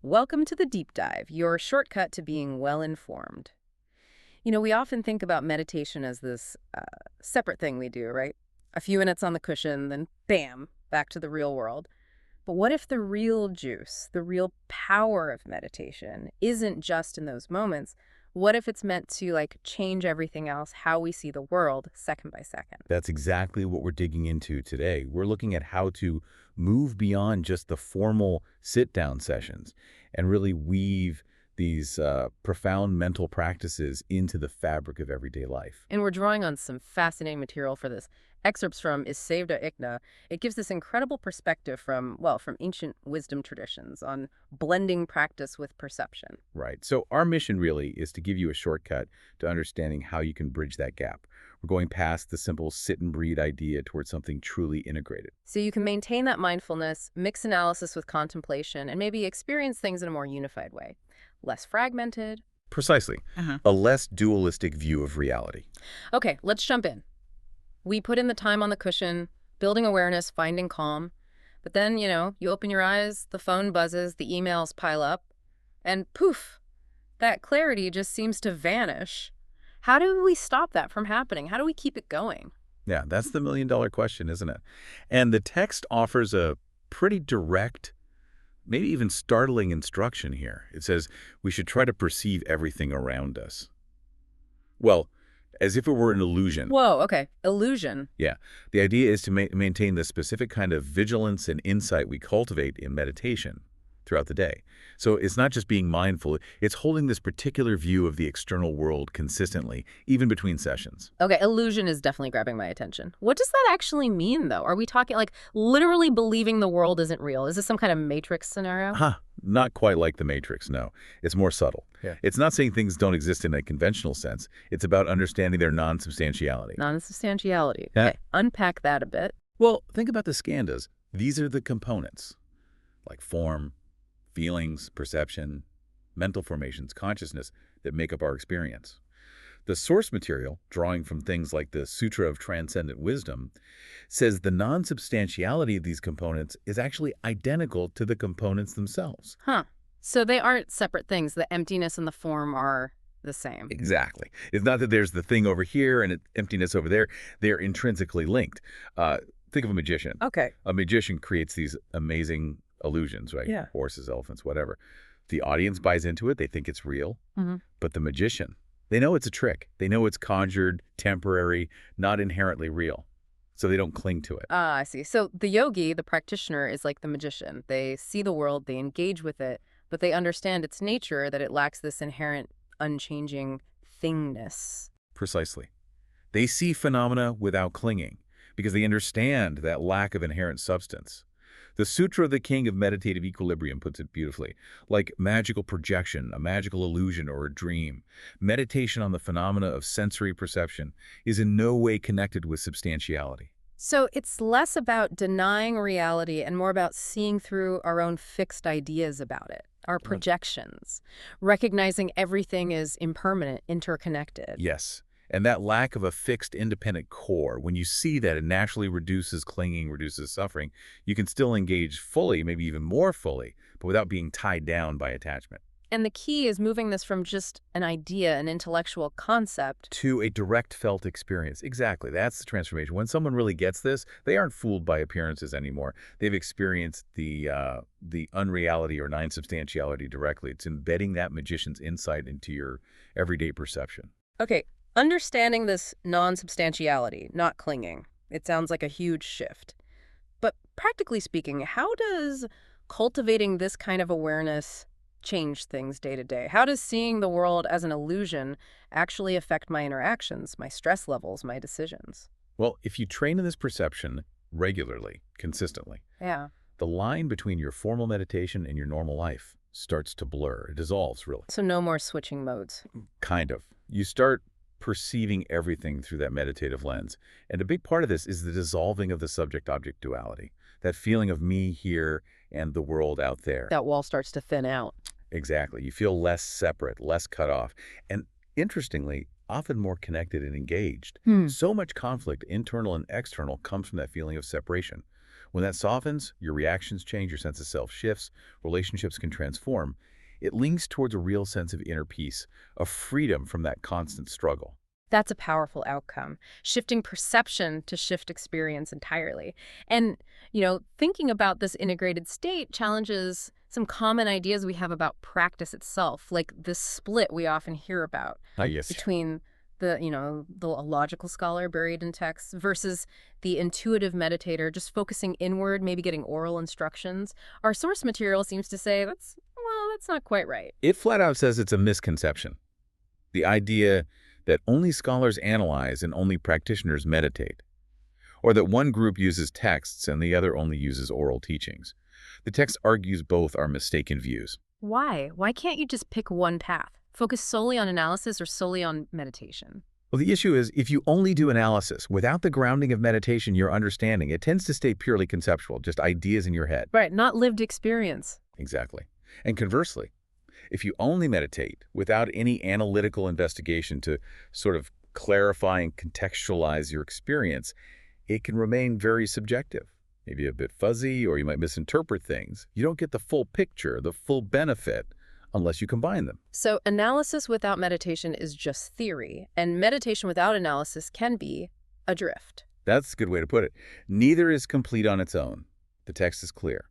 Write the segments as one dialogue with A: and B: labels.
A: Welcome to the Deep Dive, your shortcut to being well-informed. We often think about meditation as this separate thing we do, right? A few minutes on the cushion, then bam, back to the real world. But what if the real juice, the real power of meditation isn't just in those moments? What if it's meant to, change everything else, how we see the world, second by second?
B: That's exactly what we're digging into today. We're looking at how to move beyond just the formal sit-down sessions and really weave these profound mental practices into the fabric of everyday life.
A: And we're drawing on some fascinating material for this. Excerpts from Isevda Ikna. It gives this incredible perspective from ancient wisdom traditions on blending practice with perception.
B: Right. So our mission really is to give you a shortcut to understanding how you can bridge that gap. We're going past the simple sit and breathe idea towards something truly integrated.
A: So you can maintain that mindfulness, mix analysis with contemplation, and maybe experience things in a more unified way. Less fragmented.
B: Precisely. A less dualistic view of reality.
A: Okay, let's jump in. We put in the time on the cushion, building awareness, finding calm. But then, you open your eyes, the phone buzzes, the emails pile up, and poof, that clarity just seems to vanish. How do we stop that from happening? How do we keep it going?
B: Yeah, that's the million-dollar question, isn't it? And the text offers a pretty direct, maybe even startling instruction here. It says we should try to perceive everything around us. Well, as if it were an illusion.
A: Whoa, okay. Illusion.
B: Yeah. The idea is to maintain the specific kind of vigilance and insight we cultivate in meditation throughout the day. So it's not just being mindful, it's holding this particular view of the external world consistently, even between sessions.
A: Okay, illusion is definitely grabbing my attention. What does that actually mean, though? Are we talking, literally believing the world isn't real? Is this some kind of Matrix scenario?
B: Not quite like the Matrix, no. It's more subtle.
A: Yeah.
B: It's not saying things don't exist in a conventional sense. It's about understanding their non-substantiality.
A: Non-substantiality.
B: Yeah.
A: Okay, unpack that a bit.
B: Well, think about the skandhas. These are the components, like form, feelings, perception, mental formations, consciousness that make up our experience. The source material, drawing from things like the Sutra of Transcendent Wisdom, says the non-substantiality of these components is actually identical to the components themselves.
A: So they aren't separate things. The emptiness and the form are the same.
B: Exactly. It's not that there's the thing over here and emptiness over there. They're intrinsically linked. Think of a magician.
A: Okay.
B: A magician creates these amazing illusions, right?
A: Yeah.
B: Horses, elephants, whatever. The audience buys into it. They think it's real.
A: Mm-hmm.
B: But the magician, they know it's a trick. They know it's conjured, temporary, not inherently real. So they don't cling to it.
A: I see. So the yogi, the practitioner, is like the magician. They see the world, they engage with it, but they understand its nature, that it lacks this inherent, unchanging thingness.
B: Precisely. They see phenomena without clinging because they understand that lack of inherent substance. The Sutra of the King of Meditative Equilibrium puts it beautifully, like magical projection, a magical illusion, or a dream. Meditation on the phenomena of sensory perception is in no way connected with substantiality.
A: So it's less about denying reality and more about seeing through our own fixed ideas about it, our projections, recognizing everything is impermanent, interconnected.
B: Yes. And that lack of a fixed independent core, when you see that, it naturally reduces clinging, reduces suffering. You can still engage fully, maybe even more fully, but without being tied down by attachment.
A: And the key is moving this from just an idea, an intellectual concept,
B: to a direct felt experience. Exactly. That's the transformation. When someone really gets this, they aren't fooled by appearances anymore. They've experienced the unreality or non-substantiality directly. It's embedding that magician's insight into your everyday perception.
A: Okay. Understanding this non-substantiality, not clinging, it sounds like a huge shift. But practically speaking, how does cultivating this kind of awareness change things day to day? How does seeing the world as an illusion actually affect my interactions, my stress levels, my decisions?
B: Well, if you train in this perception regularly, consistently, the line between your formal meditation and your normal life starts to blur. It dissolves, really.
A: So no more switching modes.
B: Kind of. You start perceiving everything through that meditative lens. And a big part of this is the dissolving of the subject-object duality, that feeling of me here and the world out there.
A: That wall starts to thin out.
B: Exactly. You feel less separate, less cut off, and interestingly, often more connected and engaged. So much conflict, internal and external, comes from that feeling of separation. When that softens, your reactions change, your sense of self shifts, relationships can transform. It leans towards a real sense of inner peace, of freedom from that constant struggle.
A: That's a powerful outcome. Shifting perception to shift experience entirely. And, thinking about this integrated state challenges some common ideas we have about practice itself, like this split we often hear about
B: Ah, yes.
A: between the logical scholar buried in texts versus the intuitive meditator just focusing inward, maybe getting oral instructions. Our source material seems to say that's not quite right.
B: It flat out says it's a misconception. The idea that only scholars analyze and only practitioners meditate, or that one group uses texts and the other only uses oral teachings. The text argues both are mistaken views.
A: Why? Why can't you just pick one path? Focus solely on analysis or solely on meditation?
B: Well, the issue is if you only do analysis without the grounding of meditation, your understanding, it tends to stay purely conceptual, just ideas in your head.
A: Right, not lived experience.
B: Exactly. And conversely, if you only meditate without any analytical investigation to sort of clarify and contextualize your experience, it can remain very subjective, maybe a bit fuzzy, or you might misinterpret things. You don't get the full picture, the full benefit, unless you combine them.
A: So analysis without meditation is just theory, and meditation without analysis can be adrift.
B: That's a good way to put it. Neither is complete on its own. The text is clear.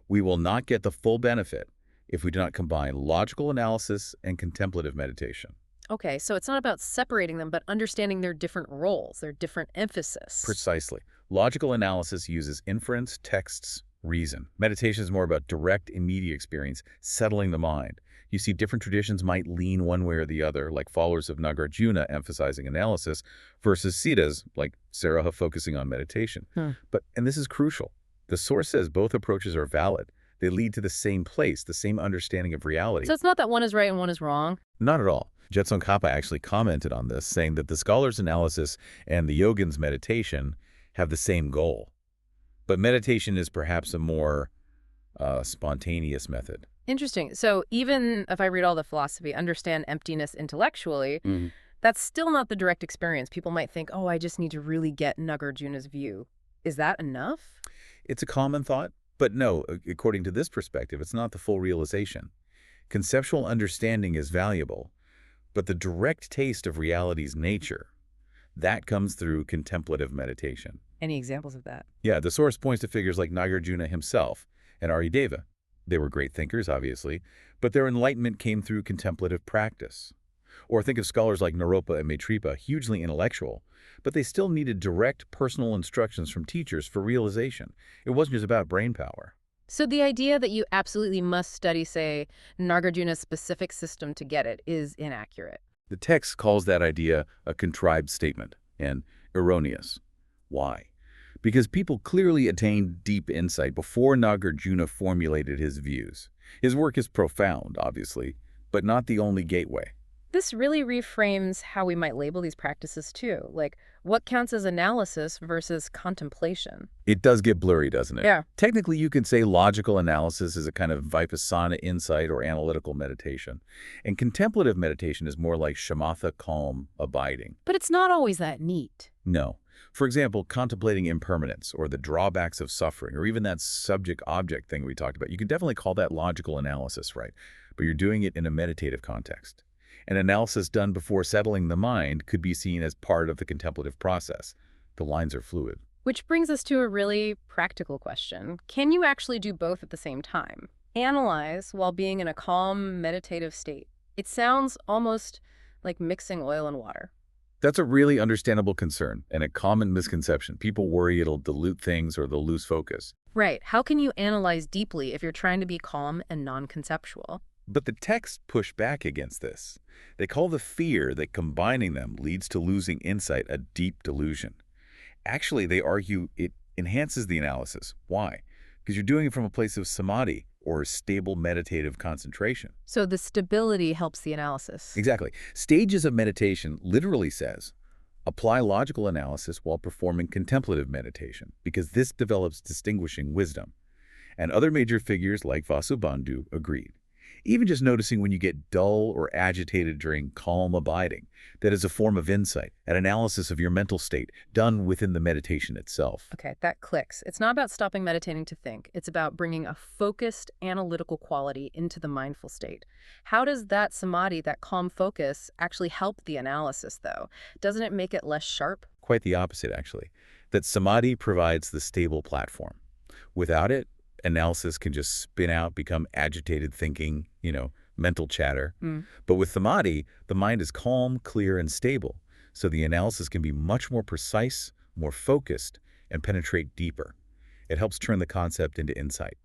B: We will not get the full benefit if we do not combine logical analysis and contemplative meditation.
A: Okay, so it's not about separating them, but understanding their different roles, their different emphasis.
B: Precisely. Logical analysis uses inference, texts, reason. Meditation is more about direct, immediate experience, settling the mind. You see, different traditions might lean one way or the other, like followers of Nagarjuna emphasizing analysis, versus Siddhas, like Saraha, focusing on meditation. And this is crucial. The source says both approaches are valid. They lead to the same place, the same understanding of reality.
A: So it's not that one is right and one is wrong?
B: Not at all. Jetson Kappa actually commented on this, saying that the scholar's analysis and the yogin's meditation have the same goal. But meditation is perhaps a more spontaneous method.
A: Interesting. So even if I read all the philosophy, understand emptiness intellectually, that's still not the direct experience. People might think, oh, I just need to really get Nagarjuna's view. Is that enough?
B: It's a common thought, but no, according to this perspective, it's not the full realization. Conceptual understanding is valuable, but the direct taste of reality's nature, that comes through contemplative meditation.
A: Any examples of that?
B: Yeah, the source points to figures like Nagarjuna himself and Aryadeva. They were great thinkers, obviously, but their enlightenment came through contemplative practice. Or think of scholars like Naropa and Maitripa, hugely intellectual, but they still needed direct personal instructions from teachers for realization. It wasn't just about brain power.
A: So the idea that you absolutely must study, say, Nagarjuna's specific system to get it is inaccurate.
B: The text calls that idea a contrived statement and erroneous. Why? Because people clearly attained deep insight before Nagarjuna formulated his views. His work is profound, obviously, but not the only gateway.
A: This really reframes how we might label these practices too. Like, what counts as analysis versus contemplation?
B: It does get blurry, doesn't it?
A: Yeah.
B: Technically, you can say logical analysis is a kind of Vipassana insight or analytical meditation. And contemplative meditation is more like Shamatha, calm, abiding.
A: But it's not always that neat.
B: No. For example, contemplating impermanence or the drawbacks of suffering, or even that subject-object thing we talked about. You can definitely call that logical analysis, right? But you're doing it in a meditative context. An analysis done before settling the mind could be seen as part of the contemplative process. The lines are fluid.
A: Which brings us to a really practical question. Can you actually do both at the same time? Analyze while being in a calm, meditative state. It sounds almost like mixing oil and water.
B: That's a really understandable concern and a common misconception. People worry it'll dilute things or they'll lose focus.
A: Right. How can you analyze deeply if you're trying to be calm and non-conceptual?
B: But the texts push back against this. They call the fear that combining them leads to losing insight a deep delusion. Actually, they argue it enhances the analysis. Why? Because you're doing it from a place of samadhi, or stable meditative concentration.
A: So the stability helps the analysis.
B: Exactly. Stages of meditation literally says, apply logical analysis while performing contemplative meditation, because this develops distinguishing wisdom. And other major figures like Vasubandhu agreed. Even just noticing when you get dull or agitated during calm abiding. That is a form of insight, an analysis of your mental state, done within the meditation itself.
A: Okay, that clicks. It's not about stopping meditating to think. It's about bringing a focused, analytical quality into the mindful state. How does that samadhi, that calm focus, actually help the analysis, though? Doesn't it make it less sharp?
B: Quite the opposite, actually. That samadhi provides the stable platform. Without it, analysis can just spin out, become agitated thinking, mental chatter.
A: Mm.
B: But with samadhi, the mind is calm, clear, and stable, so the analysis can be much more precise, more focused, and penetrate deeper. It helps turn the concept into insight.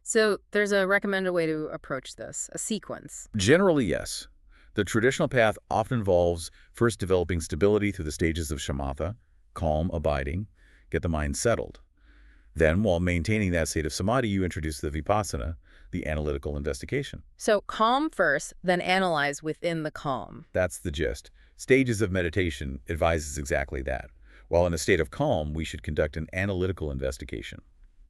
A: So there's a recommended way to approach this, a sequence.
B: Generally, yes. The traditional path often involves first developing stability through the stages of shamatha, calm, abiding, get the mind settled. Then, while maintaining that state of samadhi, you introduce the vipassana, the analytical investigation.
A: So calm first, then analyze within the calm.
B: That's the gist. Stages of meditation advises exactly that. While in a state of calm, we should conduct an analytical investigation.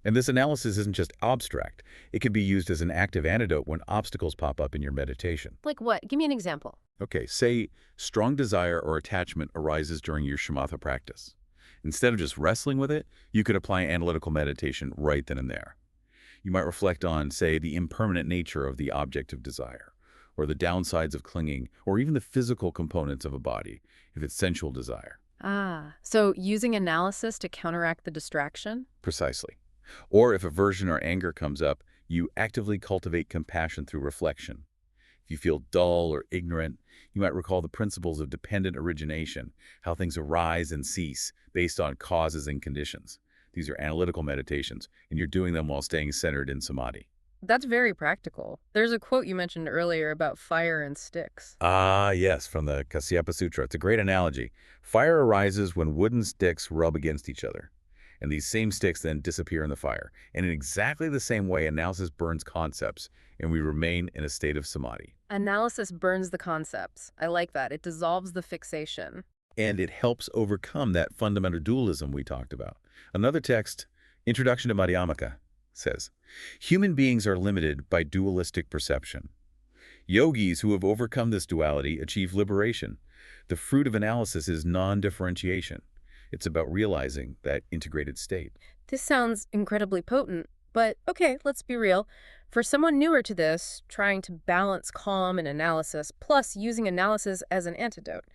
B: And this analysis isn't just abstract. It can be used as an active antidote when obstacles pop up in your meditation.
A: Like what? Give me an example.
B: Okay, say strong desire or attachment arises during your shamatha practice. Instead of just wrestling with it, you could apply analytical meditation right then and there. You might reflect on, say, the impermanent nature of the object of desire, or the downsides of clinging, or even the physical components of a body, if it's sensual desire.
A: Ah, so using analysis to counteract the distraction?
B: Precisely. Or if aversion or anger comes up, you actively cultivate compassion through reflection. If you feel dull or ignorant, you might recall the principles of dependent origination, how things arise and cease based on causes and conditions. These are analytical meditations, and you're doing them while staying centered in samadhi.
A: That's very practical. There's a quote you mentioned earlier about fire and sticks.
B: Ah, yes, from the Kasyapa Sutra. It's a great analogy. Fire arises when wooden sticks rub against each other, and these same sticks then disappear in the fire. And in exactly the same way, analysis burns concepts, and we remain in a state of samadhi.
A: Analysis burns the concepts. I like that. It dissolves the fixation.
B: And it helps overcome that fundamental dualism we talked about. Another text, Introduction to Madhyamaka, says, human beings are limited by dualistic perception. Yogis who have overcome this duality achieve liberation. The fruit of analysis is non-differentiation. It's about realizing that integrated state.
A: This sounds incredibly potent, but okay, let's be real. For someone newer to this, trying to balance calm and analysis, plus using analysis as an antidote,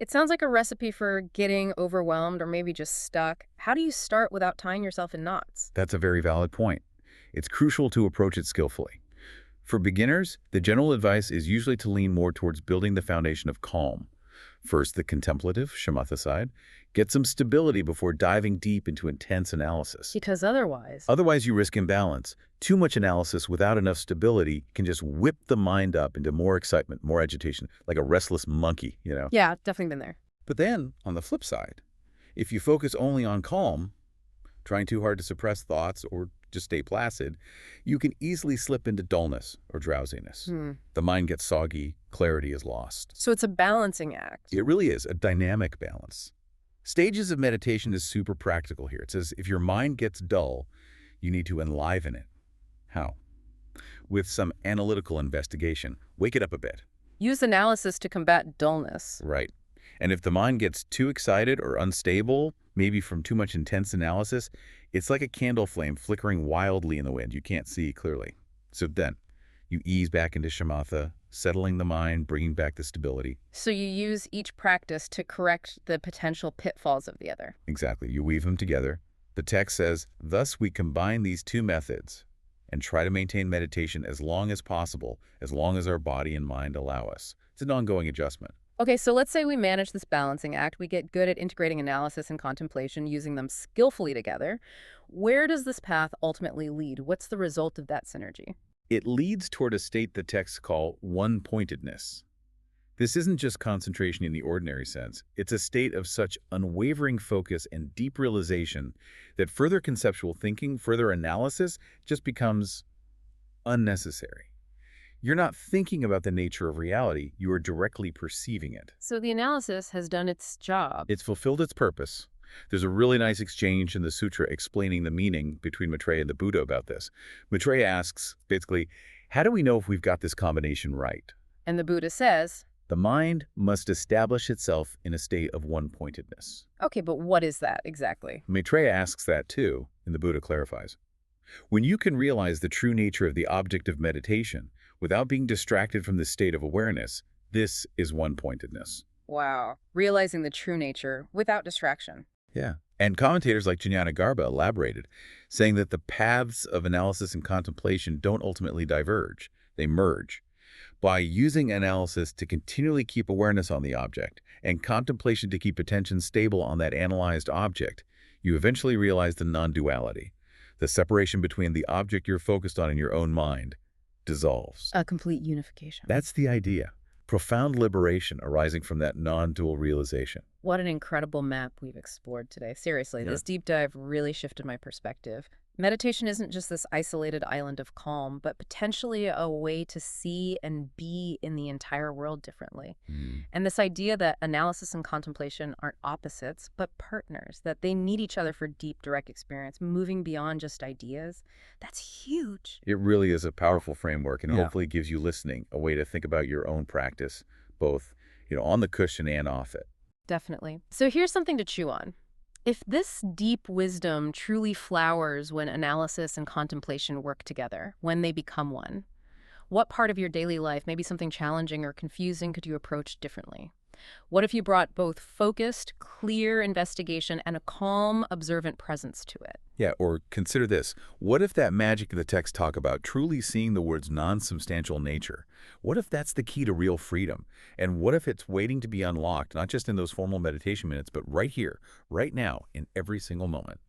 A: it sounds like a recipe for getting overwhelmed or maybe just stuck. How do you start without tying yourself in knots?
B: That's a very valid point. It's crucial to approach it skillfully. For beginners, the general advice is usually to lean more towards building the foundation of calm. First, the contemplative, shamatha side. Get some stability before diving deep into intense analysis.
A: Because otherwise...
B: Otherwise, you risk imbalance. Too much analysis without enough stability can just whip the mind up into more excitement, more agitation, like a restless monkey,
A: Yeah, definitely been there.
B: But then, on the flip side, if you focus only on calm, trying too hard to suppress thoughts or just stay placid, you can easily slip into dullness or drowsiness. The mind gets soggy, clarity is lost.
A: So it's a balancing act.
B: It really is a dynamic balance. Stages of meditation is super practical here. It says if your mind gets dull, you need to enliven it. How? With some analytical investigation. Wake it up a bit.
A: Use analysis to combat dullness.
B: Right. And if the mind gets too excited or unstable, maybe from too much intense analysis, it's like a candle flame flickering wildly in the wind. You can't see clearly. So then, you ease back into shamatha, settling the mind, bringing back the stability.
A: So you use each practice to correct the potential pitfalls of the other.
B: Exactly. You weave them together. The text says, thus we combine these two methods and try to maintain meditation as long as possible, as long as our body and mind allow us. It's an ongoing adjustment.
A: Okay, so let's say we manage this balancing act. We get good at integrating analysis and contemplation, using them skillfully together. Where does this path ultimately lead? What's the result of that synergy?
B: It leads toward a state the texts call one-pointedness. This isn't just concentration in the ordinary sense. It's a state of such unwavering focus and deep realization that further conceptual thinking, further analysis just becomes unnecessary. You're not thinking about the nature of reality, you are directly perceiving it.
A: So the analysis has done its job.
B: It's fulfilled its purpose. There's a really nice exchange in the sutra explaining the meaning between Maitreya and the Buddha about this. Maitreya asks, basically, How do we know if we've got this combination right?
A: And the Buddha says,
B: The mind must establish itself in a state of one-pointedness.
A: okay, but what is that exactly?
B: Maitreya asks that too, and the Buddha clarifies. When you can realize the true nature of the object of meditation without being distracted from the state of awareness, this is one-pointedness.
A: Wow. Realizing the true nature without distraction.
B: Yeah. And commentators like Jnana Garba elaborated, saying that the paths of analysis and contemplation don't ultimately diverge, they merge. By using analysis to continually keep awareness on the object and contemplation to keep attention stable on that analyzed object, you eventually realize the non-duality. The separation between the object you're focused on in your own mind dissolves.
A: A complete unification.
B: That's the idea. Profound liberation arising from that non-dual realization.
A: What an incredible map we've explored today. Seriously,
B: Yeah.
A: this deep dive really shifted my perspective. Meditation isn't just this isolated island of calm, but potentially a way to see and be in the entire world differently.
B: Mm.
A: And this idea that analysis and contemplation aren't opposites, but partners, that they need each other for deep, direct experience, moving beyond just ideas, that's huge.
B: It really is a powerful framework, and
A: Yeah.
B: hopefully gives you listening a way to think about your own practice, both, on the cushion and off it.
A: Definitely. So here's something to chew on. If this deep wisdom truly flowers when analysis and contemplation work together, when they become one, what part of your daily life, maybe something challenging or confusing, could you approach differently? What if you brought both focused, clear investigation and a calm, observant presence to it?
B: Yeah, or consider this. What if that magic the text talk about truly seeing the word's non-substantial nature? What if that's the key to real freedom? And what if it's waiting to be unlocked, not just in those formal meditation minutes, but right here, right now, in every single moment?